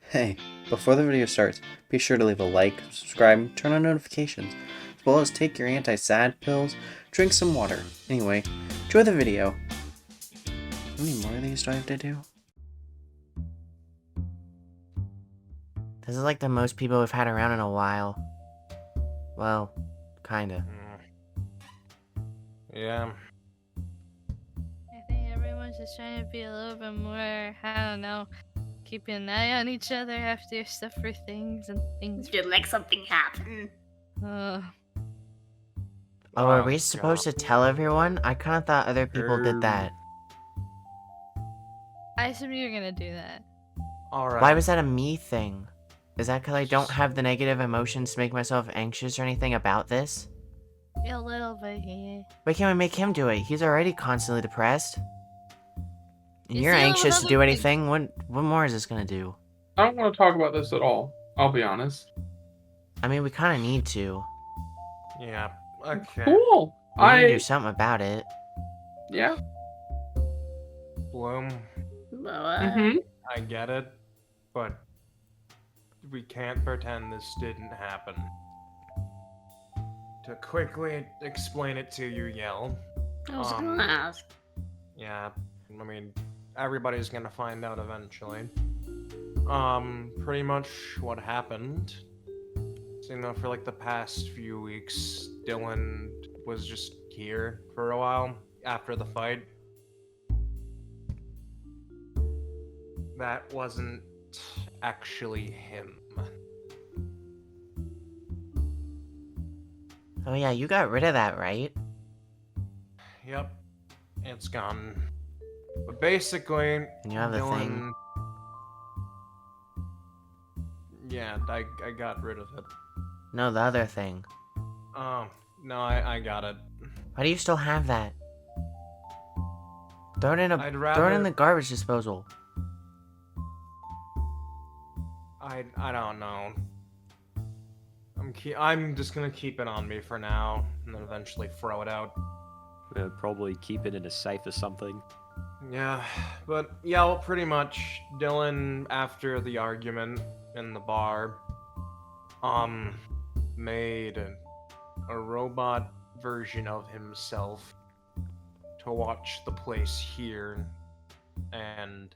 Hey, before the video starts, be sure to leave a like, subscribe, turn on notifications, as well as take your anti-sad pills, drink some water. Anyway, enjoy the video. How many more of these do I have to do? This is like the most people we've had around in a while. Well, kinda. Yeah. I think everyone's just trying to be a little bit more, I don't know, keeping an eye on each other after stuff for things and things. Did like something happen? Oh, are we supposed to tell everyone? I kinda thought other people did that. I assume you were gonna do that. Alright. Why was that a me thing? Is that because I don't have the negative emotions to make myself anxious or anything about this? A little bit, yeah. Why can't we make him do it? He's already constantly depressed. And Is you're he anxious to another do thing? anything? What more is this gonna do? I don't want to talk about this at all. I'll be honest. I mean, we kinda need to. Yeah. Okay. Cool. We need to do something about it. Yeah. Bloom, I get it, but we can't pretend this didn't happen. To quickly explain it to you, Yell. I was gonna ask. Yeah, I mean, everybody's gonna find out eventually. Pretty much what happened. So, you know, for like the past few weeks, Dylan was just here for a while after the fight. That wasn't actually him. Oh yeah, you got rid of that, right? Yep, it's gone. But basically, And you have the thing. Yeah, I got rid of it. No, the other thing. Oh, no, I got it. Why do you still have that? Throw it in I'd throw it in rather- the garbage disposal. I don't know. I'm just gonna keep it on me for now, and then eventually throw it out. We'll probably keep it in a safe or something. Yeah, but yeah, well, pretty much, Dylan, after the argument in the bar, made a robot version of himself to watch the place here, and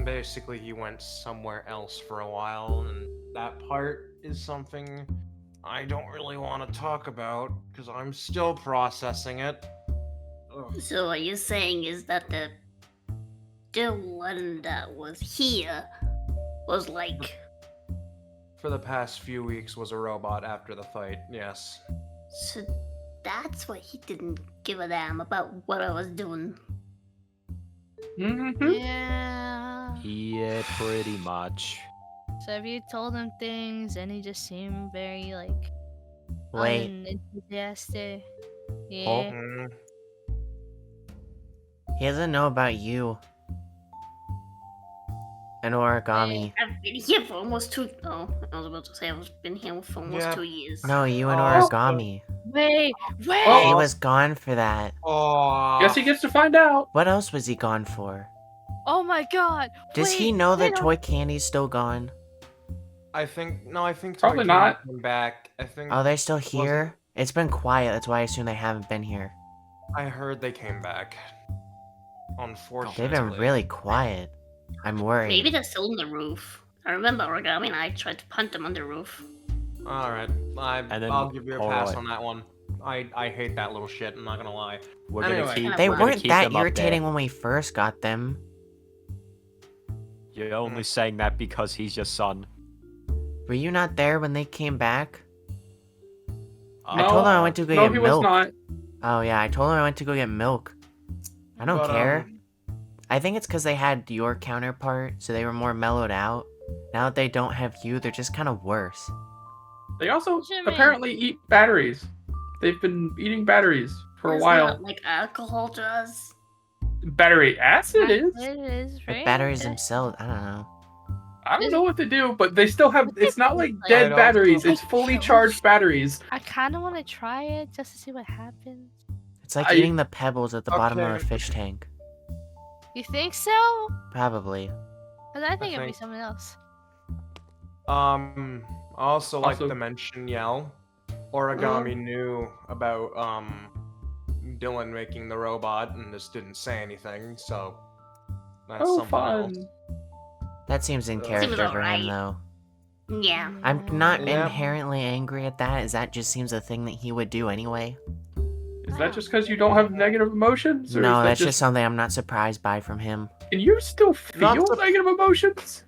basically he went somewhere else for a while, and that part is something I don't really want to talk about, because I'm still processing it. Ugh. So what you're saying is that the Dylan that was here was like, For the past few weeks was a robot after the fight, yes. so that's why he didn't give a damn about what I was doing. Yeah. Yeah, pretty much. So have you told him things and he just seemed very, like, Wait. unenthusiastic? Yeah. Mm, He doesn't know about you. And origami. I've been here for almost I was about to say I've been here for almost Yeah. 2 years. No, you and Oh. origami. Wait! Oh. He was gone for that. oh, Guess he gets to find out. What else was he gone for? Oh my god! Does he Wait, know that wait, toy candy's still gone? I think Probably Toy not. Candy came back. I think Oh, they're still here? It's been quiet, that's why I assume they haven't been here. I heard they came back. Unfortunately. They've been really quiet. I'm worried. Maybe they're still on the roof. I remember Origami and I tried to punt them on the roof. Alright, then- I'll give you a pass alright. on that one. I hate that little shit, I'm not gonna lie. We're Anyway. gonna keep. They we're gonna weren't keep that them up there. irritating when we first got them. You're only saying that because he's your son. Were you not there when they came back? I No. told him I went to go No, get he milk. was not. Oh yeah, I told him I went to go get milk. I don't But, care. I think it's because they had your counterpart, so they were more mellowed out. Now that they don't have you, they're just kind of worse. They also What you mean? apparently eat batteries. They've been eating batteries for a It's while. not like alcohol does. Battery acid is. It is, But right? batteries themselves, I don't know. I don't know what to do, but they still have. It's not like I dead don't batteries. know. It's fully charged batteries. I kind of want to try it just to see what happens. It's like I- eating the pebbles at the bottom of a Okay. fish tank. You think so? Probably. But I think it'd be think- something else. I also like Also- to mention Yell. Origami knew about Dylan making the robot and just didn't say anything, so that's Oh, something fun. else. That seems in Seems character for him, alright. though. Yeah. I'm not Yeah. inherently angry at that, as that just seems a thing that he would do anyway. Is that just because you don't have negative emotions? Or No, is that that's just something I'm not surprised by from him. Can you still Not feel sup- negative emotions?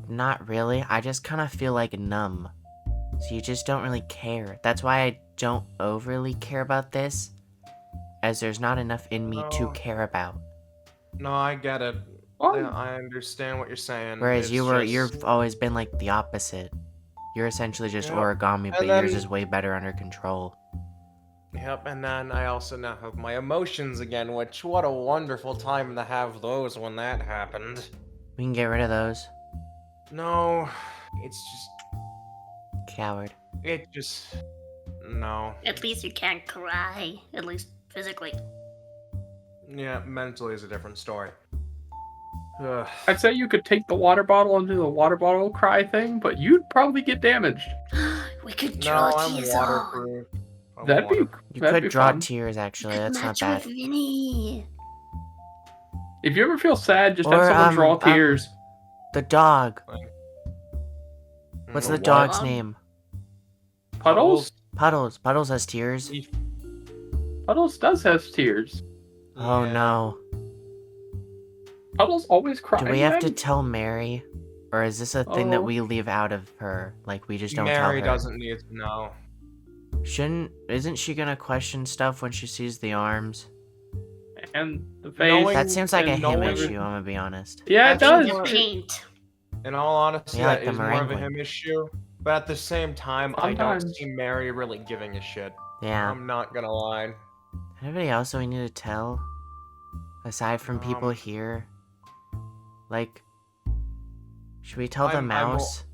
Not really. I just kind of feel like numb. So you just don't really care. That's why I don't overly care about this, as there's not enough in me to No. care about. No, I get it. Oh. Yeah, I understand what you're saying. Whereas It's you've just- always been like the opposite. You're essentially just Yep. origami, but And yours then- is way better under control. Yep, and then I also now have my emotions again, which what a wonderful time to have those when that happened. We can get rid of those. No, it's just Coward. no. At least you can't cry. At least physically. Yeah, mentally is a different story. Ugh. I'd say you could take the water bottle and do the water bottle cry thing, but you'd probably get damaged. We could No, draw I'm tears on. waterproof. I'm That'd be waterproof. You that'd could be draw fun. tears, actually. Could That's not match bad. with Vinny. If you ever feel sad, just Or, have someone draw tears. The dog. What's Mm, the what? dog's Um, name? Puddles? Puddles. Puddles has tears. Puddles does have tears. Oh Yeah. no. Puddles always cry. Do we have to tell Mary? Or is this a thing that Oh. we leave out of her? Like, we just don't tell Mary her? doesn't need to know. Isn't she gonna question stuff when she sees the arms? And the Knowing- face. That seems like a and him knowing- issue, I'm gonna be honest. Yeah, it Actually, does. The paint. In all honesty, Yeah, like that the is more of a meringue. him issue. But at the same time, I don't Sometimes. see Mary really giving a shit. Yeah. I'm not gonna lie. Anybody else that we need to tell? Aside from people Um, here? Like, should we tell the I'm- mouse?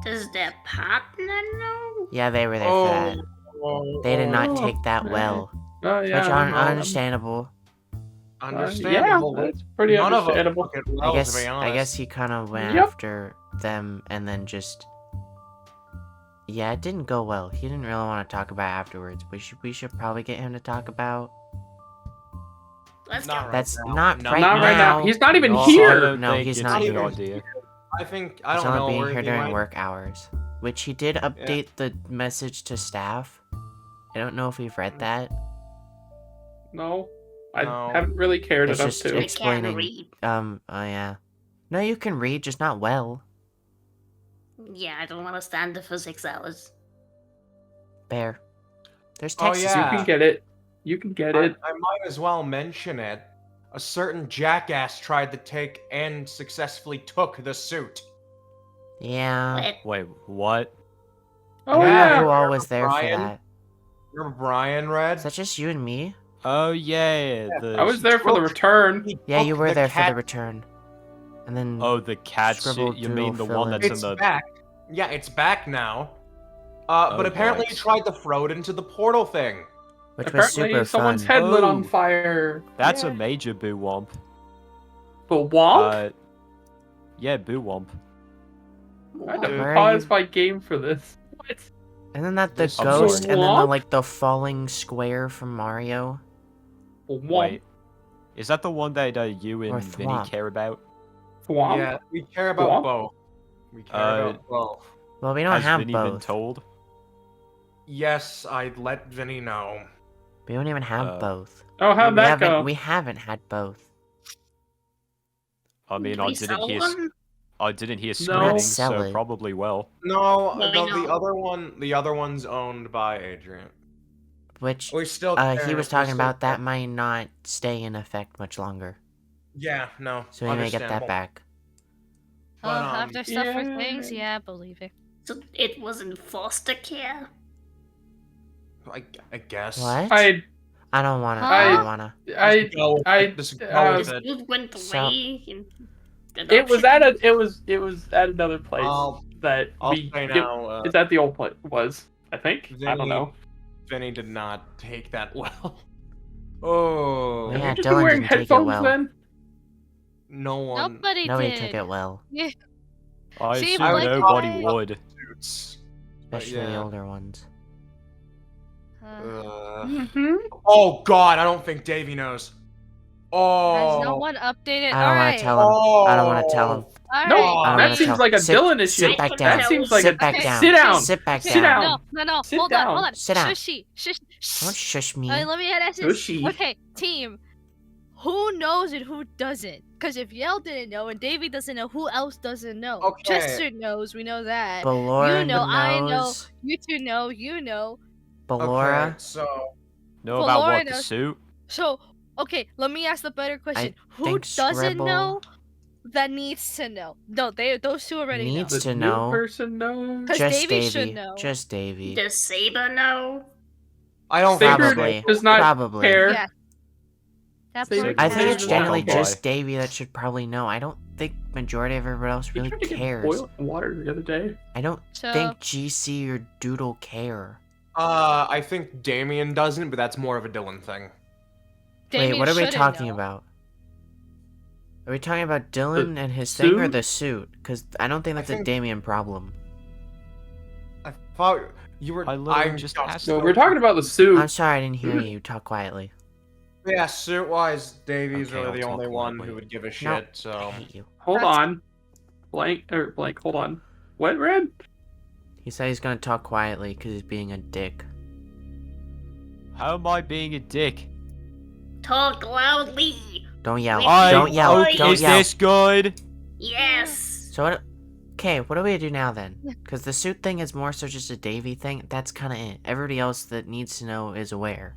Does their partner know? Yeah, they were there for that. They did not Oh, take that man. well. Oh, yeah. Which I are know. understandable. Understandable. Yeah, that's pretty None of us understandable. took it well, I guess to be honest. I guess he kind of went Yep. after them and then just. Yeah, it didn't go well. He didn't really want to talk about it afterwards. We should probably get him to talk about. Let's Not go. right That's now. not No, right Not right now. now. He's not even No, I here. don't No, think he's it's not a good here. idea. I think He's don't know. only being where here he during went. work hours, which he did update the message to staff. I don't know if we've read that. No. I No. haven't really cared It's enough just- to. I can't explaining. read. Oh yeah. No, you can read, just not well. Yeah, I don't want to stand there for 6 hours. Bear. There's Oh, text. yeah. You can get it. You can get it. I might as well mention it. A certain jackass tried to take and successfully took the suit. Yeah. But Wait, what? Oh, Yeah. Who yeah. all was there Brian? for that? Remember Brian, Red? Is that just you and me? Oh yeah, the I was there for the return. He Yeah, you took were the there for cat- the return. And then Oh, the cat Scribble suit. You mean the doodle one fill that's it. It's in the? back. Yeah, it's back now. But Oh, apparently boy. he tried to throw it into the portal thing. which was Apparently, super someone's fun. head lit on Oh. fire. That's Yeah. a major boo womp. But womp? Yeah, boo womp. I had to Where are pause you? my game for this. What? And then that the Yes, I'm ghost, sorry. and then the Womp? like the falling square from Mario. Womp. Wait, is that the one that you Or and Vinny thwomp. care about? Thwomp? Yeah, we care about Thwomp? both. We care about both. Well, we don't Has have Vinny been both. told? Yes, I'd let Vinny know. We don't even have both. Oh, how'd that go? We haven't had both. I mean, Did we sell one? I didn't hear No. screaming, Sell so it. probably will. No, Well, no, we the know. other one's owned by Adrian. Which We still. he care, was we talking still about that care. might not stay in effect much longer. Yeah, no. So we may get that understandable. back. Oh, But, after stuff for yeah. things, yeah, I believe it. So it was in foster care? I guess. What? I don't wanna. Huh? I don't wanna. I Go, I- just go uh, with it. It went So- away. in it was adoption. it was at another place that I'll we say it- now. it's at the old place was, I think. I don't Vinny- know. Vinny did not take that well. Oh. Yeah, Have you just Dylan been wearing didn't take it headphones well. then? no one. Nobody Nobody did. took it well, Yeah. I See, assume Blake, nobody why- would. Suits. especially the yeah. older ones. Mm-hmm. Oh God, I don't think Davey knows. Has Oh. no one updated? I don't want Alright. to tell him. I don't want to tell him. Alright. Nope, Oh, I don't that wanna seems tell- like a sit- Dylan issue. sit back can down. That seems tell like Sit a. back Okay. down. Sit down. Sit back Sit down. down. No. Sit Hold down. on. Sit down. Shushy. Don't shush me. Alright, let me ask this. Tushy. Okay, team. Who knows and who doesn't? Because if Yale didn't know and Davey doesn't know, who else doesn't know? Okay. Chester knows. We know that. Ballora You know, I know. knows. You two know. You know. Ballora. Okay, so Know about what, the Florida- suit? So, okay, let me ask the better question. Who think doesn't Scribble know that needs to know? No, those two already Needs know. The to new know. person knows. Because Just Davey should Davey. know. Just Davey. Does Saber know? I don't Saber think Probably. does not Probably. care. Yeah. That Saber poor I think Yeah. it's cat. generally Walk on just by. Davey that should probably know. I don't think majority of everybody else He really tried to get cares. boiling water the other day. I don't So, think GC or Doodle care. I think Damien doesn't, but that's more of a Dylan thing. Damien Wait, what are we shouldn't talking know. about? Are we talking about Dylan and his thing or suit? the suit? Because I don't think that's a think- Damien problem. I thought you were. I literally I'm just just- asked No, we're talking about the suit. I'm sorry, I didn't hear you. Talk quietly. Yeah, suit-wise, Davey's Okay, really the I'll only talk one quietly. who would give a No, shit. I So hate you. Hold That's- on. Blank, hold on. What, Red? He said he's gonna talk quietly because he's being a dick. How am I being a dick? Talk loudly. Don't yell. I- Don't yell. okay, Don't Is yell. this good? Yes. So what? Okay, what do we do now then? Because the suit thing is more so just a Davey thing. That's kind of it. Everybody else that needs to know is aware.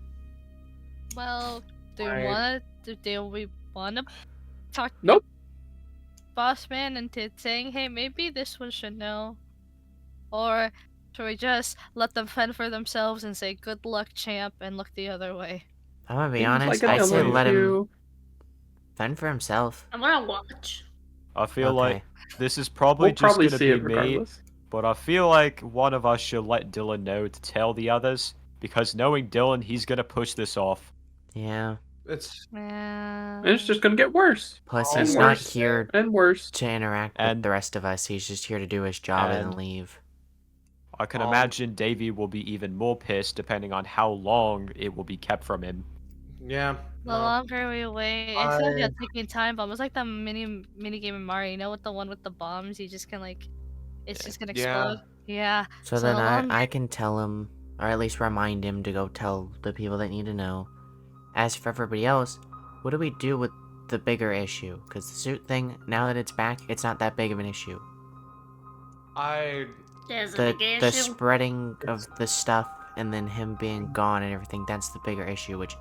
Well, do we want to talk Nope. boss man into saying, hey, maybe this one should know? Or should we just let them fend for themselves and say, good luck, champ, and look the other way? I'm gonna be Seems honest. like a I say Dylan let him issue. fend for himself. I want to watch. I feel Okay. like this is probably We'll just probably gonna see be it me, regardless. but I feel like one of us should let Dylan know to tell the others, because knowing Dylan, he's gonna push this off. Yeah. it's And it's just gonna get worse Plus, Oh, he's and not worse. here and worse. to interact with And- the rest of us. He's just here to do his job and and- leave. I can Um, imagine Davey will be even more pissed depending on how long it will be kept from him. yeah. The longer we wait, it's like I- a ticking time bomb. It's like the mini game in Mario, you know, with the one with the bombs. You just can like, it's just gonna Yeah. explode. Yeah. So So then the longer- I can tell him, or at least remind him to go tell the people that need to know. As for everybody else, what do we do with the bigger issue? Because the suit thing, now that it's back, it's not that big of an issue. There's a The big the issue. spreading of the stuff and then him being gone and everything, that's the bigger issue, which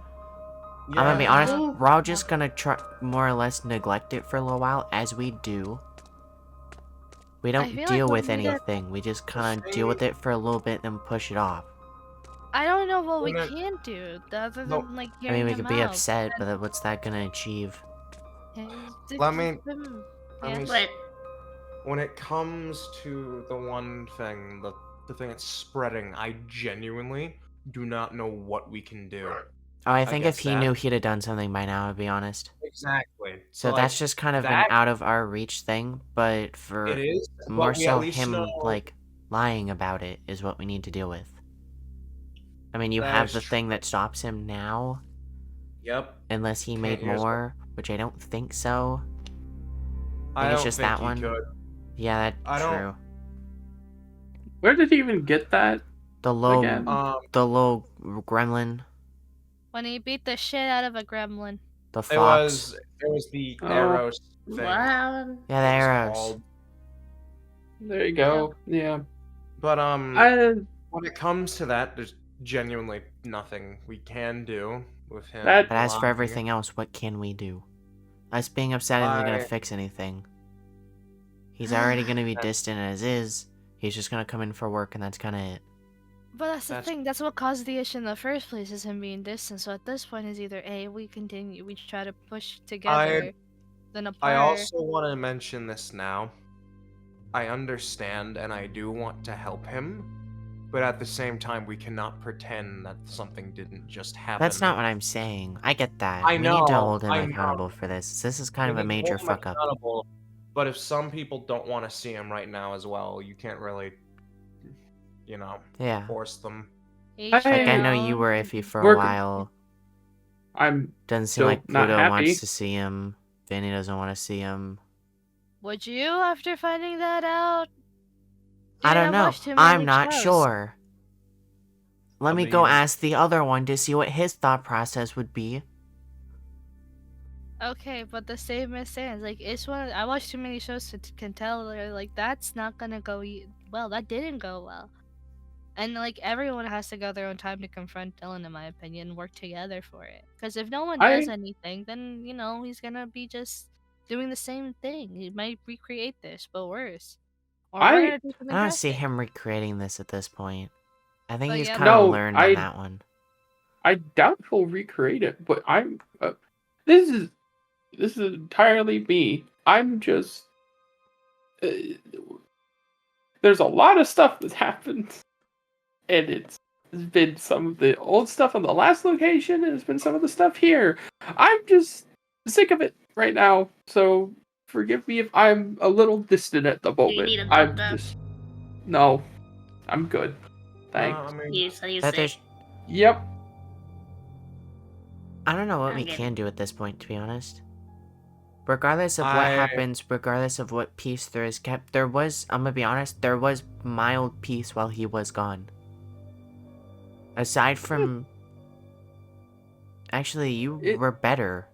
I'm gonna be honest, Yeah. we're all just gonna try more or less neglect it for a little while, as we do. We don't feel like deal when with we get- anything, we just kinda deal with it for a little bit and push it off. I don't know what we Well, can do other No. than like I hearing mean, we him could be out. upset, but what's that gonna achieve? Let me- Yeah. Let me But When it comes to the one thing, the thing that's spreading, I genuinely do not know what we can do. Oh, I think if guess he that- knew, he'd have done something by now, to be honest. Exactly. So like, that's just kind of an that- out of our reach thing, but for it is but more we at so least him, know- like, lying about it is what we need to deal with. I mean, you That have is the true. thing that stops him now, Yep. unless he made here's- more, which I don't think so. I think it's don't just think that he one. could. Yeah, I that's don't- true. Where did he even get that? The low, Again. the low gremlin, When he beat the shit out of a gremlin. the It fox. was the Oh. arrows thing. wow. Yeah, the it was arrows. called. There you go. Yeah. But I when it comes to that, there's genuinely nothing we can do with him. That- But as for lying. everything else, what can we do? Us being upset isn't gonna I- fix anything. He's already gonna be distant as is. He's just gonna come in for work, and that's kind of it. But that's the That's- thing. That's what caused the issue in the first place, is him being distant. So at this point, is either A, we continue, we try to push together, then apart. I also want to mention this now. I understand and I do want to help him, but at the same time, we cannot pretend that something didn't just happen. That's not what I'm saying. I get that. I We need to know, hold him I know. accountable for this. This is kind of We a need to major hold him fuck up. accountable, but if some people don't want to see him right now as well, you can't really, Yeah. force them. Like, I know you were iffy for a while. I'm Doesn't seem still like not Pluto happy. wants to see him. Vinny doesn't want to see him. Would you after finding that out? I Dude, don't know. watched too I'm many not shows. sure. Let I me go mean- ask the other one to see what his thought process would be. Okay, but the same as stands. Like, it's one. I watched too many shows to can tell. Like, that's not gonna go well. That didn't go well. And like, everyone has to go their own time to confront Dylan, in my opinion, work together for it. Because if no one does anything, then he's gonna be just doing the same thing. He might recreate this, but worse. Or we're gonna do something I don't see drastic. him recreating this at this point. I think But he's yeah, kind of No, learned on that one. I doubt he'll recreate it, but I'm. This is entirely me. I'm just. There's a lot of stuff that's happened, and it's been some of the old stuff on the last location, and it's been some of the stuff here. I'm just sick of it right now, so forgive me if I'm a little distant at the moment. need a I'm doctor? just. No, I'm good. Thanks. I mean, You say That there's, Yep. I don't know what we Okay. can do at this point, to be honest. Regardless of what happens, regardless of what peace there is kept, I'm gonna be honest, there was mild peace while he was gone. Aside from... Actually, you were better.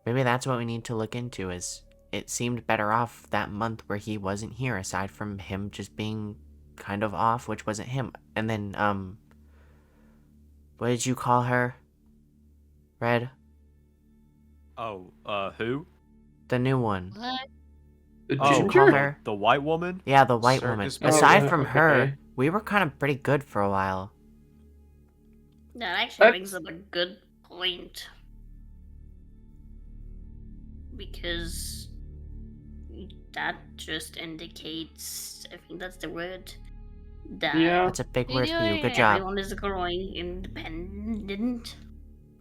Maybe that's what we need to look into, is it seemed better off that month where he wasn't here, aside from him just being kind of off, which wasn't him. And then, what did you call her? Red? Oh, who? The new one. What? The Oh, ginger? her? the white woman? Yeah, the white woman. Circus Aside man. from Okay. her, we were kind of pretty good for a while. That actually brings up a good point. Because that just indicates, I think that's the word, that Yeah. That's a big You word for you. doing Good it? job. everyone is growing independent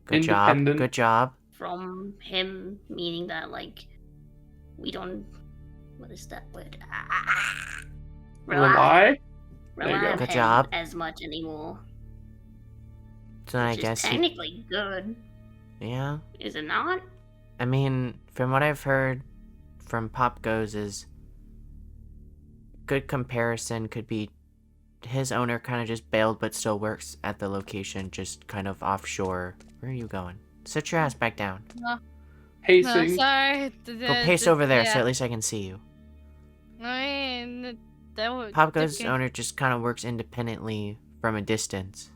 Good job. Independent. Good job. from him, meaning that, like, we don't. What is that word? Rely? There you Rely go. on Good him job. as much anymore. So then I Which guess is you... technically good, Yeah. is it not? I mean, from what I've heard from Pop Goes is... Good comparison could be... His owner kind of just bailed but still works at the location, just kind of offshore. Where are you going? Sit your ass back down. No, Pacing. sorry. Go pace over there so at least I can see you. I mean, that would. Pop Goes' owner just kind of works independently from a distance.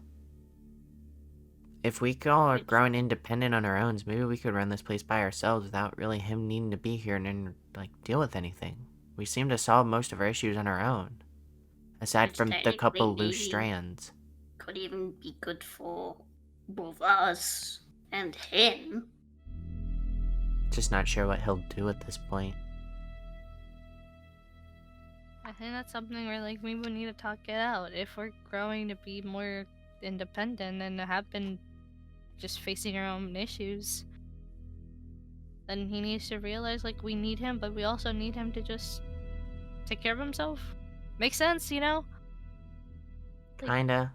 If we all are growing independent on our own, maybe we could run this place by ourselves without really him needing to be here and like deal with anything. We seem to solve most of our issues on our own, aside Which from the couple technically loose maybe strands. Could even be good for both us and him. Just not sure what he'll do at this point. I think that's something where like we would need to talk it out. If we're growing to be more independent and have been just facing our own issues, then he needs to realize like we need him, but we also need him to just take care of himself. Makes sense, you know? Kinda.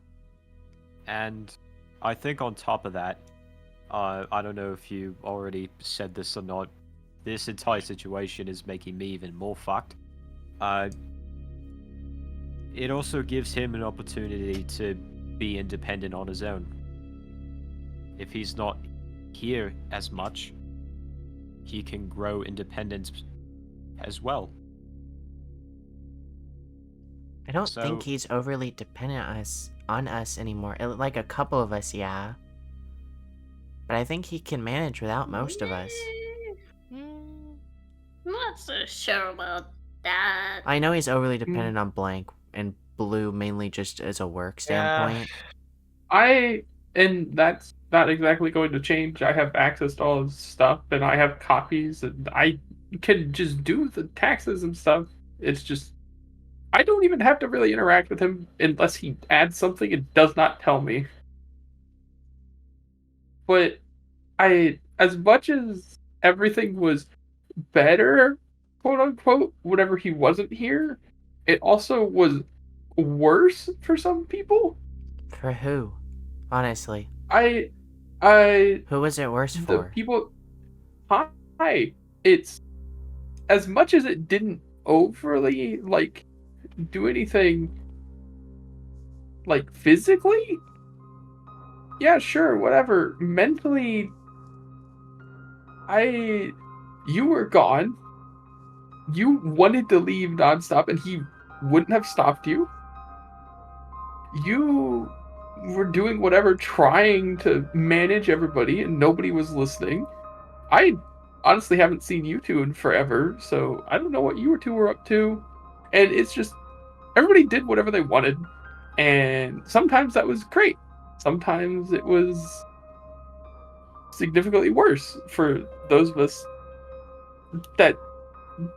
And I think on top of that, I don't know if you already said this or not, this entire situation is making me even more fucked. It also gives him an opportunity to be independent on his own. If he's not here as much, he can grow independence as well. I don't So- think he's overly dependent on us anymore. Like a couple of us, yeah. But I think he can manage without most of us. Mm, I'm not so sure about that. I know he's overly dependent on Blank and Blue mainly just as a work standpoint. And that's not exactly going to change. I have access to all his stuff, and I have copies, and I can just do the taxes and stuff. It's just, I don't even have to really interact with him unless he adds something and does not tell me. But as much as everything was better, quote unquote, whenever he wasn't here, it also was worse for some people. For who? Honestly. I Who was it worse the for? people. Hi, it's as much as it didn't overly like do anything like physically. Yeah, sure, whatever. Mentally, you were gone. You wanted to leave nonstop, and he wouldn't have stopped you. You were doing whatever, trying to manage everybody, and nobody was listening. I honestly haven't seen you two in forever, so I don't know what you two were up to. And it's just, everybody did whatever they wanted, and sometimes that was great. Sometimes it was significantly worse for those of us that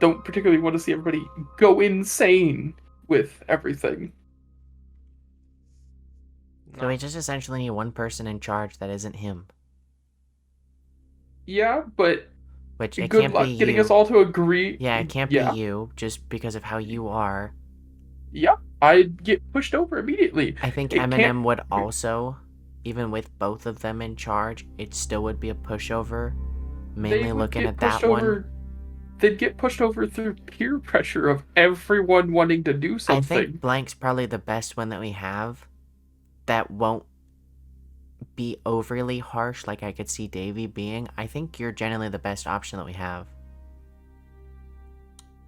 don't particularly want to see everybody go insane with everything. So we just essentially need one person in charge that isn't him. Yeah, but Which it good can't luck be getting you. us all to agree. Yeah, it can't Yeah. be you, just because of how you are. Yep, I'd get pushed over immediately. I think It Eminem can't- would also, even with both of them in charge, it still would be a pushover. They Mainly would looking get at that pushed over. They'd get pushed over through peer pressure of everyone wanting to do I something. think Blank's probably the best one that we have that won't be overly harsh like I could see Davey being. I think you're generally the best option that we have.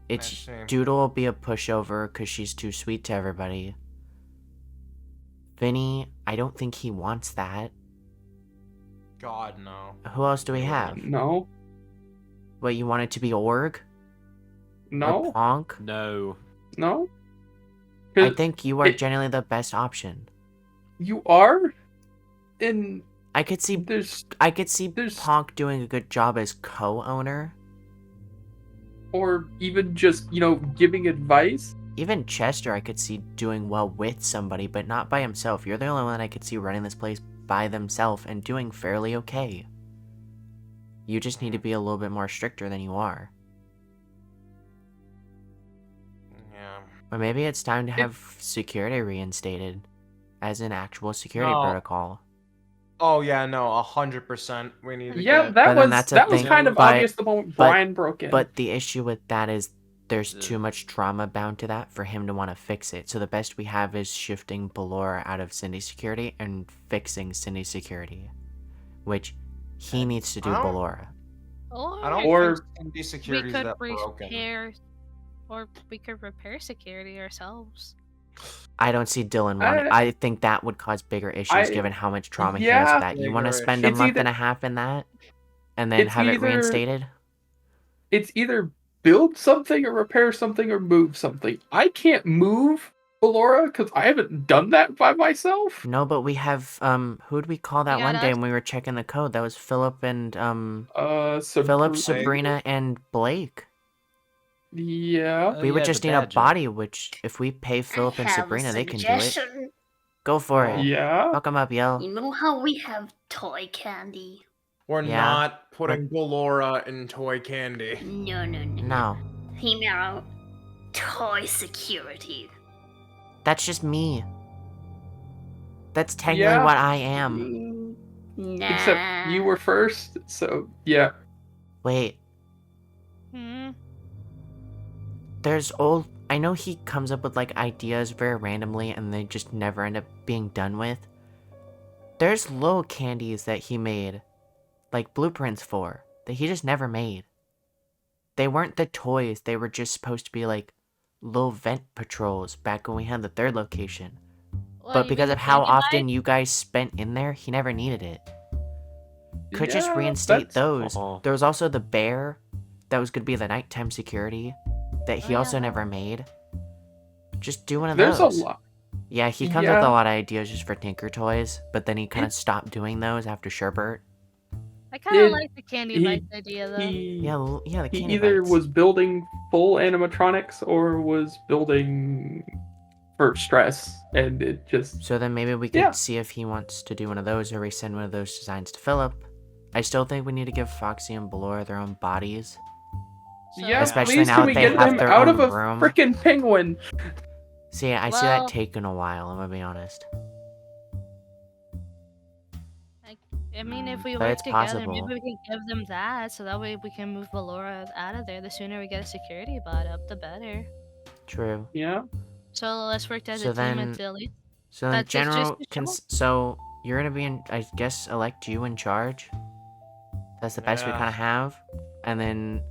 It's see. Doodle will be a pushover because she's too sweet to everybody. Vinny, I don't think he wants that. God, no. Who else do we have? No, What, you want it to be Org? Or no, Ponk? No. no. I 'Cause think you are it- generally the best option. you are, and I could see there's there's- Ponk doing a good job as co-owner. or even just giving advice. Even Chester I could see doing well with somebody, but not by himself. You're the only one I could see running this place by themselves and doing fairly okay. You just need to be a little bit more stricter than you are. Yeah. Or maybe it's time to have security reinstated as an actual security No. protocol. Oh yeah, no, 100%. We need to Yeah, get... that But then was that's a that was thing, kind of but- obvious the moment but- Brian broke in. But the issue with that is there's too much trauma bound to that for him to want to fix it. So the best we have is shifting Ballora out of Cindy's security and fixing Cindy's security. Which he needs to do I don't- Ballora. I don't Or- think Cindy we security's could that broken. repair, or we could repair security ourselves. I don't see Dylan wanting. I think that would cause bigger issues given how much trauma he has Yeah. with that. You want to Bigger spend a issues. month It's and a half in that, and then it's have it either- reinstated? It's either build something or repair something or move something. I can't move Laura because I haven't done that by myself. No, but we have who'd we call that Yeah, one day that's- when we were checking the code? That was Philip and Philip, Sabrina. Sabrina, and Blake. Yeah. Oh, We would yeah, just the need a badger. body, which if we pay Philip and I have Sabrina, a they can do it. suggestion. Go for it. Yeah. Fuck 'em up, yo. You know how we have toy candy? We're Yeah, not putting Ballora in toy candy. No, no, no. No, He out toy security. that's just me. That's technically Yeah. what I am. Nah. Except you were first, so yeah. Wait, Hmm. there's old. I know he comes up with like ideas very randomly and they just never end up being done with. There's little candies that he made, like blueprints for, that he just never made. They weren't the toys, they were just supposed to be like little vent patrols back when we had the third location. What, But you because mean of how Candy Light? often you guys spent in there, he never needed it. Could just Yeah, reinstate that's- those. Oh. There was also the bear that was going to be the nighttime security that he Oh, also yeah. never made. Just do one of There's those. a lot. Yeah, he comes with Yeah. a lot of ideas just for Tinker Toys, but then he kind of stopped doing those after Sherbert. I kind of Did like the candy he- bites idea though. Yeah, the He candy either bites. was building full animatronics or was building for stress, and it just So then maybe we could Yeah. see if he wants to do one of those, or resend one of those designs to Philip. I still think we need to give Foxy and Ballora their own bodies. So- yeah. Especially Please, now can that we they get have them their out of own a room? freaking penguin? See, I see that Well- taking a while, I'm gonna be honest. I mean, if we But work it's together, possible. maybe we can give them that, so that way we can move Valora out of there. The sooner we get a security bot up, the better. True. Yeah. So let's work as So a team then- until at least. So then, That's just general, the show? so you're gonna be in, I guess, elect you in charge. That's the best we Yeah. kind of have, and then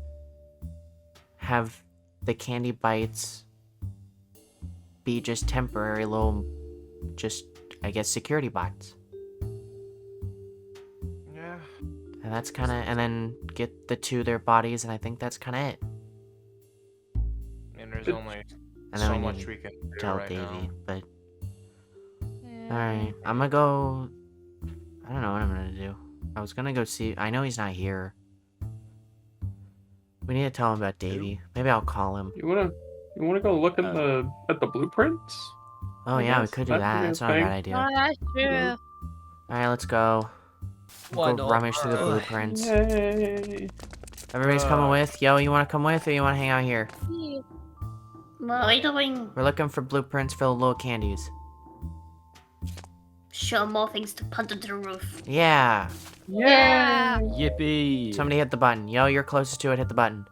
have the candy bites be just temporary little, just I guess security bots, Yeah. and that's kind of, and then get the two their bodies, and I think that's kind of it. I mean, there's But- only And then so we much need we can do Tell right Davey, now. but Yeah. alright, I'm gonna go. I don't know what I'm gonna do. I was gonna go see. I know he's not here. We need to tell him about Davey. Maybe I'll call him. You wanna go look at the blueprints? Oh I yeah, we guess could do that could that. be a That's not a thing. bad idea. Oh, that's true. Yeah. Alright, let's go. Why Go not? rummage through the Ugh. blueprints. Yay! Everybody's coming Uh, with. Yo, you wanna come with, or you wanna hang out here? What are we doing? We're looking for blueprints for the little candies. Show more things to punt into the roof. Yeah. Yeah. Yippee! Somebody hit the button. Yo, you're closest to it. Hit the button.